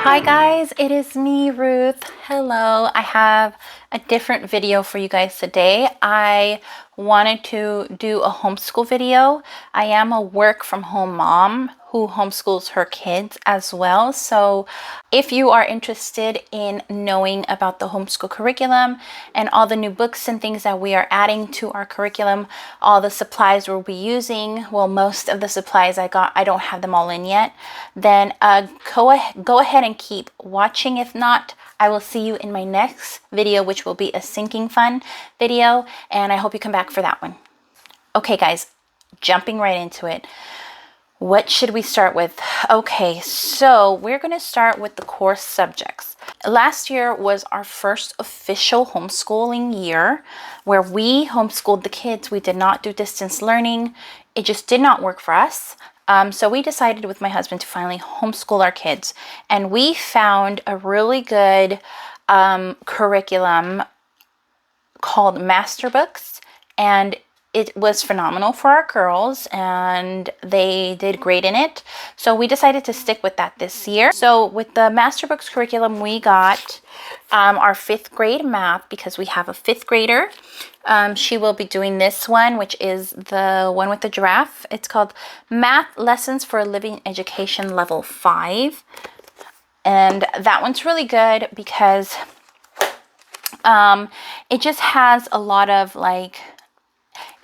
Hi guys, it is me, Ruth. Hello. I have a different video for you guys today. I wanted to do a homeschool video. I am a work from home mom who homeschools her kids as well. So if you are interested in knowing about the homeschool curriculum and all the new books and things that we are adding to our curriculum, all the supplies we'll be using, well, most of the supplies I got, I don't have them all in yet, then go ahead and keep watching. If not, I will see you in my next video, which will be a sinking fun video, and I hope you come back for that one. Okay guys, jumping right into it. What should we start with? Okay, so we're going to start with the core subjects. Last year was our first official homeschooling year where we homeschooled the kids. We did not do distance learning. It just did not work for us. So we decided with my husband to finally homeschool our kids. And we found a really good curriculum called Master Books, and it was phenomenal for our girls and they did great in it. So we decided to stick with that this year. So with the Master Books curriculum, we got our 5th grade math, because we have a 5th grader. She will be doing this one, which is the one with the giraffe. It's called Math Lessons for a Living Education Level 5. And that one's really good because it just has a lot of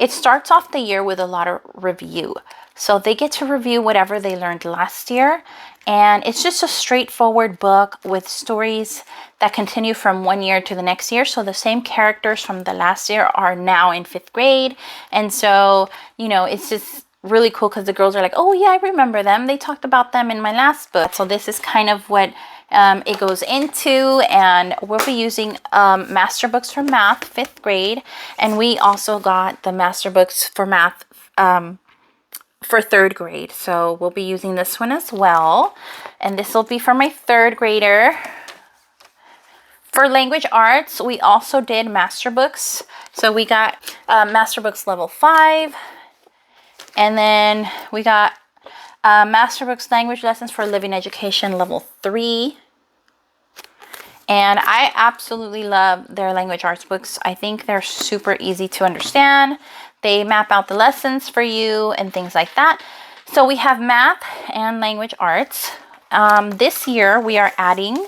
it starts off the year with a lot of review. So they get to review whatever they learned last year. And it's just a straightforward book with stories that continue from one year to the next year. So the same characters from the last year are now in 5th grade. And so, you know, it's just really cool because the girls are like, oh yeah, I remember them. They talked about them in my last book. So this is kind of what it goes into, and we'll be using Master Books for Math 5th grade, and we also got the Master Books for Math for 3rd grade. So we'll be using this one as well, and this will be for my 3rd grader. For language arts, we also did Master Books. So we got Master Books Level 5, and then we got Master Books Language Lessons for Living Education Level 3. And I absolutely love their language arts books. I think they're super easy to understand. They map out the lessons for you and things like that. So we have math and language arts. This year we are adding,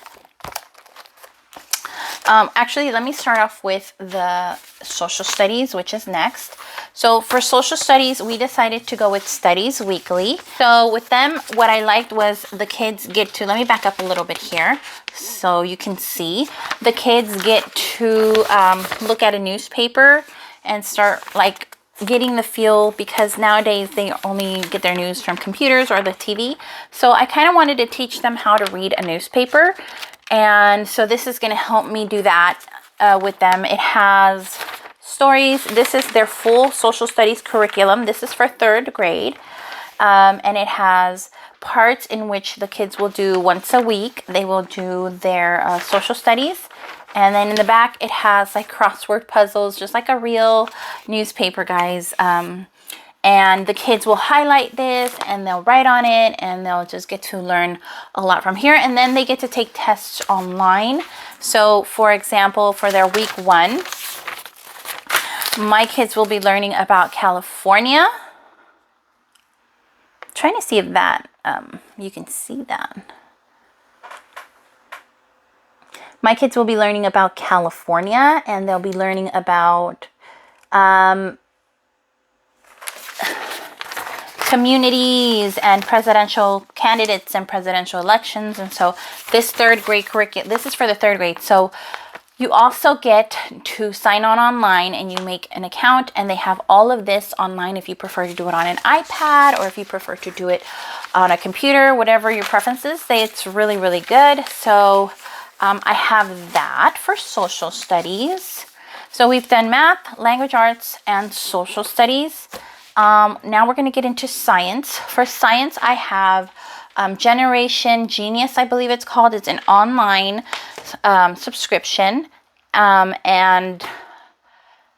actually, let me start off with the social studies, which is next. So for social studies, we decided to go with Studies Weekly. So with them, what I liked was the kids get to, let me back up a little bit here so you can see. The kids get to look at a newspaper and start getting the feel, because nowadays they only get their news from computers or the TV. So I kind of wanted to teach them how to read a newspaper. And so this is going to help me do that with them. It has stories. This is their full social studies curriculum. This is for 3rd grade. And it has parts in which the kids will do once a week. They will do their social studies. And then in the back, it has like crossword puzzles, just like a real newspaper, guys. And the kids will highlight this and they'll write on it, and they'll just get to learn a lot from here. And then they get to take tests online. So for example, for their week 1, my kids will be learning about California. I'm trying to see if that, you can see that. My kids will be learning about California, and they'll be learning about communities and presidential candidates and presidential elections. And so this 3rd grade curriculum, this is for the 3rd grade. So you also get to sign on online, and you make an account, and they have all of this online if you prefer to do it on an iPad or if you prefer to do it on a computer, whatever your preferences. It's really, really good. So I have that for social studies. So we've done math, language arts, and social studies. Now we're going to get into science. For science, I have Generation Genius, I believe it's called. It's an online subscription, and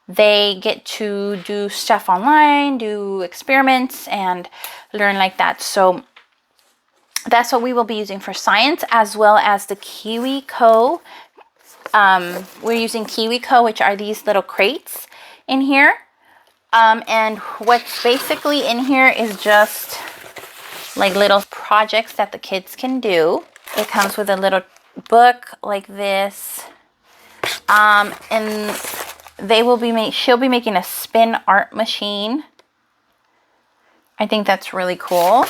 they get to do stuff online, do experiments, and learn like that. So That's what we will be using for science, as well as the LiQWYD. We're using LiQWYD, which are these little crates in here. And what's basically in here is just like little projects that the kids can do. It comes with a little book like this. And she'll be making a spin art machine. I think that's really cool.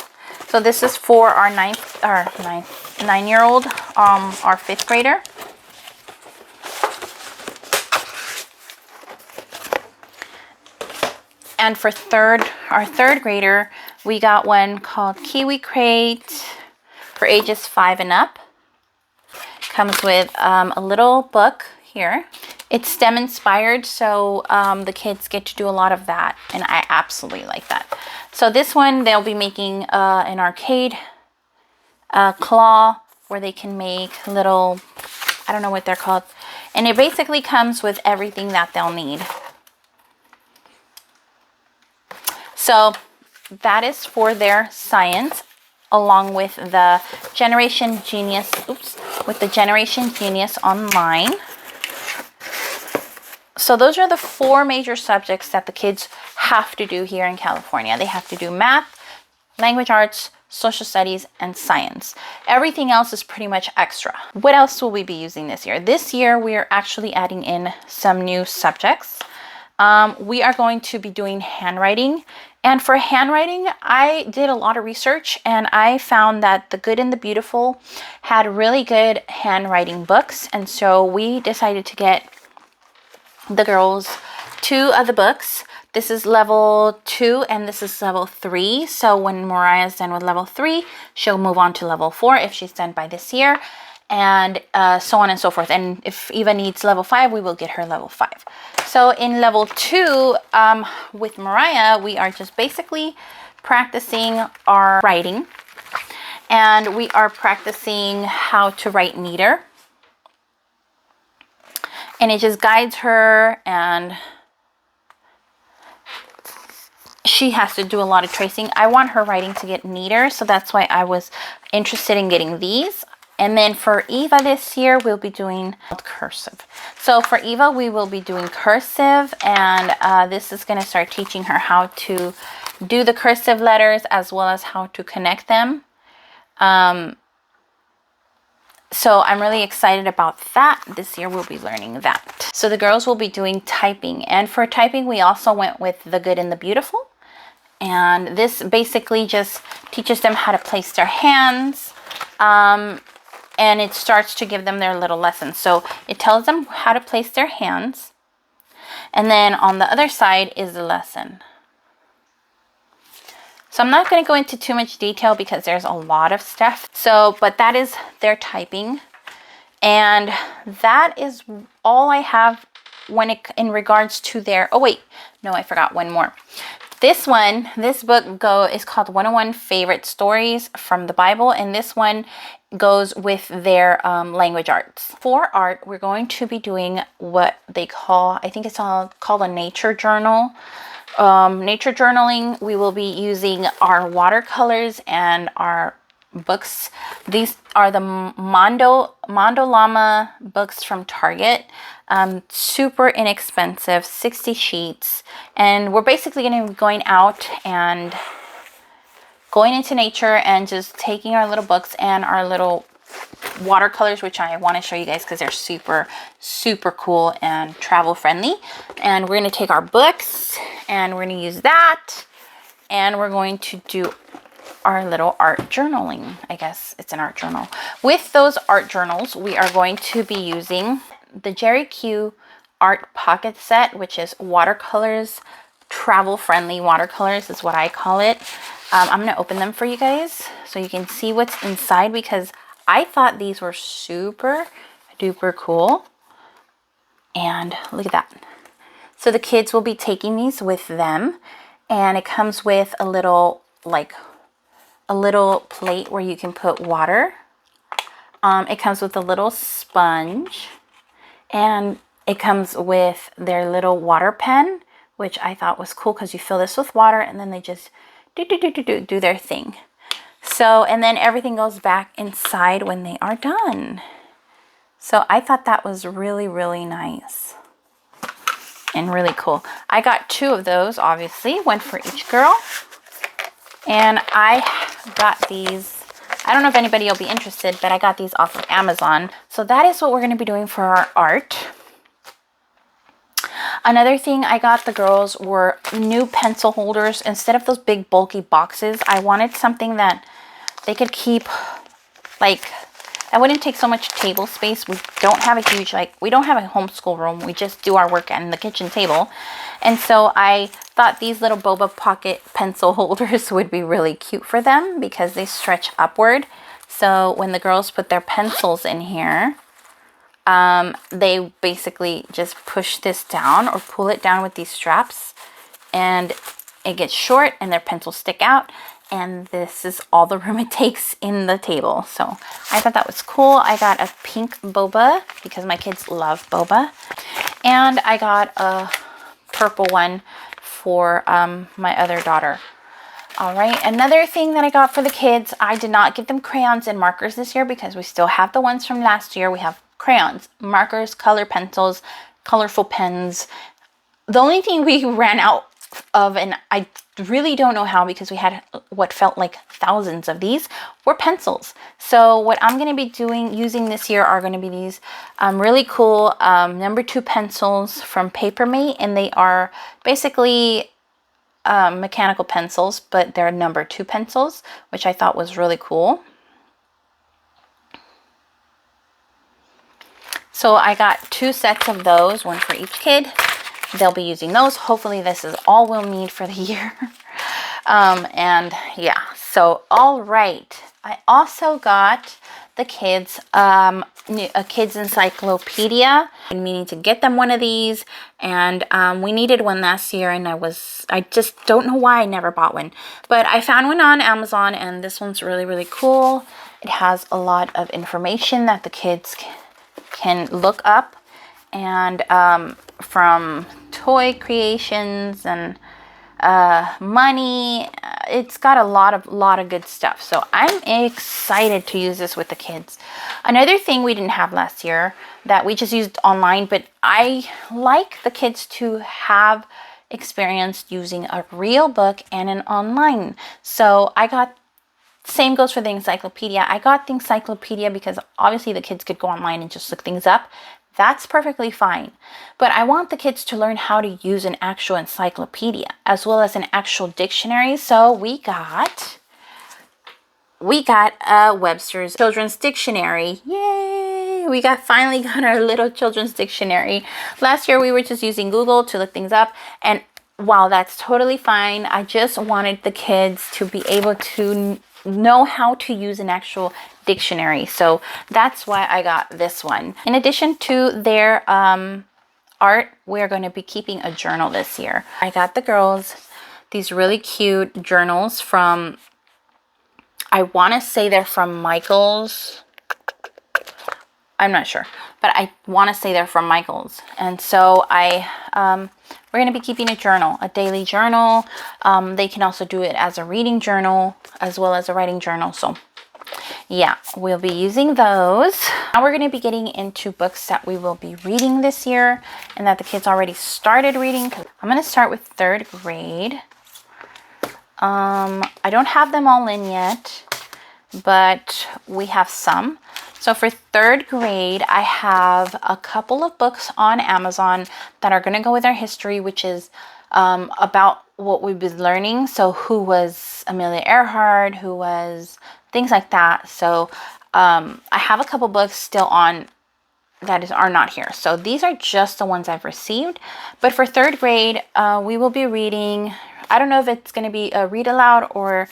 So this is for our 9-year-old, our 5th grader. And for our third grader, we got one called Kiwi Crate for ages 5 and up. Comes with a little book here. It's STEM inspired, so the kids get to do a lot of that, and I absolutely like that. So this one, they'll be making an arcade claw where they can make little, I don't know what they're called. And it basically comes with everything that they'll need. So that is for their science, along with the Generation Genius, with the Generation Genius Online. So those are the 4 major subjects that the kids have to do here in California. They have to do math, language arts, social studies, and science. Everything else is pretty much extra. What else will we be using this year? This year, we are actually adding in some new subjects. We are going to be doing handwriting. And for handwriting, I did a lot of research, and I found that The Good and the Beautiful had really good handwriting books. And so we decided to get the girls 2 of the books. This is level 2 and this is level 3. So when Mariah's done with level 3, she'll move on to level 4 if she's done by this year, and so on and so forth. And if Eva needs level 5, we will get her level 5. So in level 2, with Mariah, we are just basically practicing our writing, and we are practicing how to write neater. And it just guides her, and she has to do a lot of tracing. I want her writing to get neater, so that's why I was interested in getting these. And then for Eva this year, we'll be doing cursive. So for Eva, we will be doing cursive, and this is going to start teaching her how to do the cursive letters as well as how to connect them. So I'm really excited about that. This year we'll be learning that. So the girls will be doing typing. And for typing, we also went with The Good and the Beautiful. And this basically just teaches them how to place their hands. And it starts to give them their little lessons. So it tells them how to place their hands. And then on the other side is the lesson. So I'm not going to go into too much detail because there's a lot of stuff. So, but that is their typing. And that is all I have in regards to their, oh wait, no, I forgot one more. This book is called 101 Favorite Stories from the Bible. And this one goes with their language arts. For art, we're going to be doing what they call, I think it's called a nature journal. Nature journaling. We will be using our watercolors and our books. These are the Mondo Llama books from Target. Super inexpensive, 60 sheets. And we're basically going to be going out and going into nature and just taking our little books and our little watercolors, which I want to show you guys because they're super, super cool and travel friendly. And we're going to take our books and we're going to use that. And we're going to do our little art journaling. I guess it's an art journal. With those art journals, we are going to be using the Jerry Q Art Pocket Set, which is watercolors, travel friendly watercolors is what I call it. I'm going to open them for you guys so you can see what's inside, because I thought these were super duper cool. And look at that. So the kids will be taking these with them, and it comes with a little plate where you can put water. It comes with a little sponge, and it comes with their little water pen, which I thought was cool because you fill this with water and then they just do their thing. So, and then everything goes back inside when they are done. So I thought that was really, really nice and really cool. I got 2 of those, obviously, one for each girl. And I got these, I don't know if anybody will be interested, but I got these off of Amazon. So that is what we're going to be doing for our art. Another thing I got the girls were new pencil holders. Instead of those big bulky boxes, I wanted something that they could keep, like, that wouldn't take so much table space. We don't have a huge, like, we don't have a homeschool room. We just do our work on the kitchen table. And so I thought these little boba pocket pencil holders would be really cute for them because they stretch upward. So when the girls put their pencils in here, they basically just push this down or pull it down with these straps, and it gets short and their pencils stick out, and this is all the room it takes in the table. So I thought that was cool. I got a pink boba because my kids love boba, and I got a purple one for my other daughter. All right, another thing that I got for the kids, I did not give them crayons and markers this year because we still have the ones from last year. We have crayons, markers, color pencils, colorful pens. The only thing we ran out of, and I really don't know how because we had what felt like thousands of these, were pencils. So what I'm going to be using this year are going to be these really cool number 2 pencils from Papermate, and they are basically mechanical pencils, but they're number 2 pencils, which I thought was really cool. So I got 2 sets of those, one for each kid. They'll be using those. Hopefully this is all we'll need for the year. And yeah, so all right. I also got the kids a kids encyclopedia. And we need to get them one of these, and we needed one last year, and I just don't know why I never bought one, but I found one on Amazon, and this one's really, really cool. It has a lot of information that the kids can look up, and from toy creations and money. It's got a lot of good stuff. So I'm excited to use this with the kids. Another thing we didn't have last year that we just used online, but I like the kids to have experience using a real book and an online. So I got, same goes for the encyclopedia. I got the encyclopedia because obviously the kids could go online and just look things up. That's perfectly fine. But I want the kids to learn how to use an actual encyclopedia as well as an actual dictionary. So we got a Webster's Children's Dictionary. Yay! We finally got our little children's dictionary. Last year we were just using Google to look things up, and while that's totally fine, I just wanted the kids to be able to know how to use an actual dictionary. So that's why I got this one. In addition to their art, we're going to be keeping a journal this year. I got the girls these really cute journals from, I want to say they're from Michael's. I'm not sure, but I want to say they're from Michael's. And so we're going to be keeping a journal, a daily journal. They can also do it as a reading journal as well as a writing journal. So yeah, we'll be using those. Now we're going to be getting into books that we will be reading this year and that the kids already started reading. I'm going to start with 3rd grade. I don't have them all in yet, but we have some. So for 3rd grade, I have a couple of books on Amazon that are going to go with our history, which is about what we've been learning. So who was Amelia Earhart, who was things like that. So I have a couple books still on that are not here. So these are just the ones I've received. But for 3rd grade, we will be reading, I don't know if it's going to be a read aloud or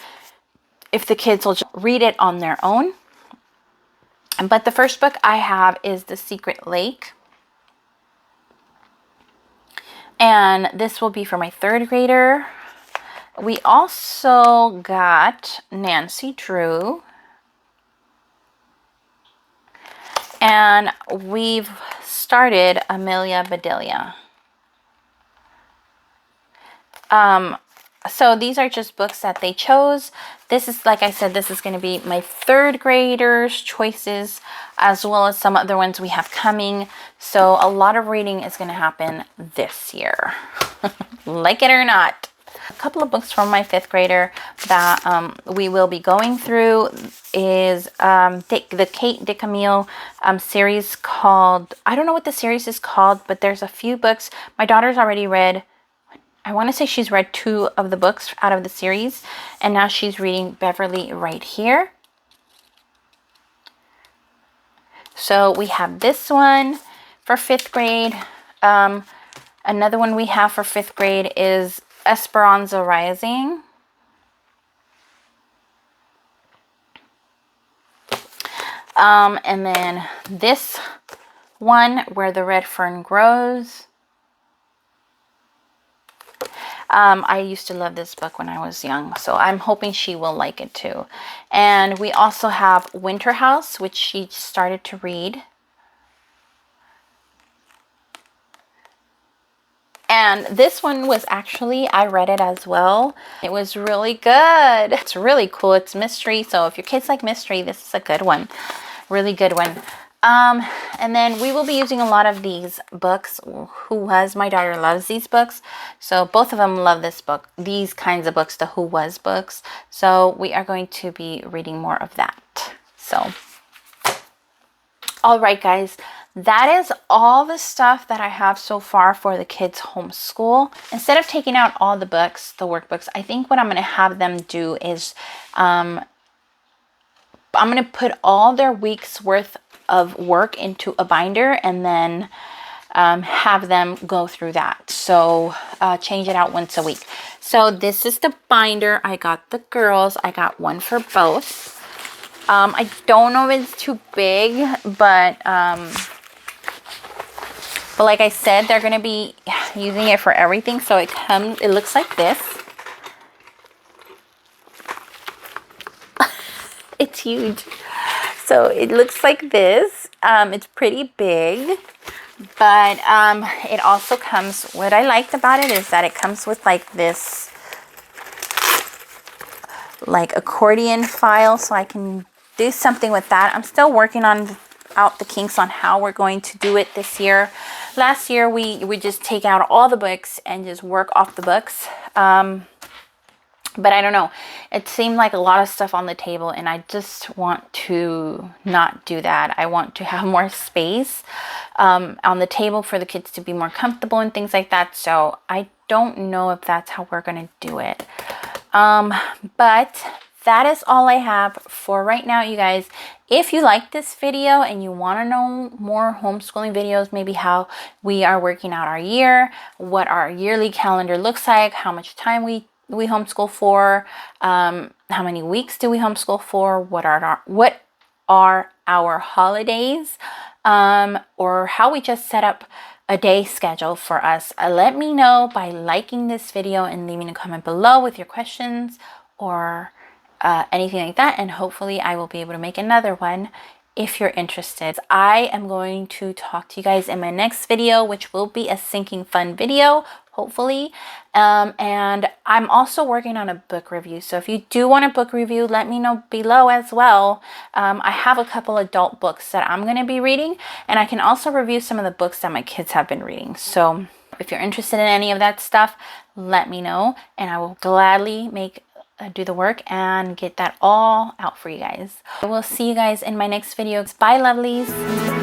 if the kids will just read it on their own. But the first book I have is The Secret Lake. And this will be for my 3rd grader. We also got Nancy Drew. And we've started Amelia Bedelia. So these are just books that they chose. This is, like I said, this is going to be my third graders' choices, as well as some other ones we have coming. So a lot of reading is going to happen this year, like it or not. A couple of books from my fifth grader that we will be going through is the Kate DeCamille series called, I don't know what the series is called, but there's a few books. My daughter's already read, I want to say she's read 2 of the books out of the series, and now she's reading Beverly right here. So we have this one for 5th grade. Another one we have for 5th grade is Esperanza Rising. And then this one, Where the Red Fern Grows. I used to love this book when I was young, so I'm hoping she will like it too. And we also have Winter House, which she started to read. And this one was actually, I read it as well. It was really good. It's really cool. It's mystery, so if your kids like mystery, this is a good one. Really good one. And then we will be using a lot of these books. Who Was? My daughter loves these books. So both of them love this book, these kinds of books, the Who Was books. So we are going to be reading more of that. So, all right, guys, that is all the stuff that I have so far for the kids' homeschool. Instead of taking out all the books, the workbooks, I think what I'm going to have them do is I'm going to put all their week's worth of work into a binder and then have them go through that. So change it out once a week. So this is the binder I got the girls. I got one for both. I don't know if it's too big, but like I said, they're going to be using it for everything. So it looks like this. It's huge. So it looks like this. It's pretty big, but it also comes, what I liked about it is that it comes with like this like accordion file, so I can do something with that. I'm still working out the kinks on how we're going to do it this year. Last year we would just take out all the books and just work off the books. But I don't know, it seemed like a lot of stuff on the table, and I just want to not do that. I want to have more space on the table for the kids to be more comfortable and things like that. So I don't know if that's how we're going to do it. But that is all I have for right now, you guys. If you like this video and you want to know more homeschooling videos, maybe how we are working out our year, what our yearly calendar looks like, how much time we homeschool for, how many weeks do we homeschool for, what are our holidays, or how we just set up a day schedule for us, let me know by liking this video and leaving a comment below with your questions or anything like that, and hopefully I will be able to make another one if you're interested. I am going to talk to you guys in my next video, which will be a sinking fun video, hopefully. And I'm also working on a book review. So if you do want a book review, let me know below as well. I have a couple adult books that I'm going to be reading, and I can also review some of the books that my kids have been reading. So if you're interested in any of that stuff, let me know, and I will gladly do the work and get that all out for you guys. I will see you guys in my next video. Bye, lovelies.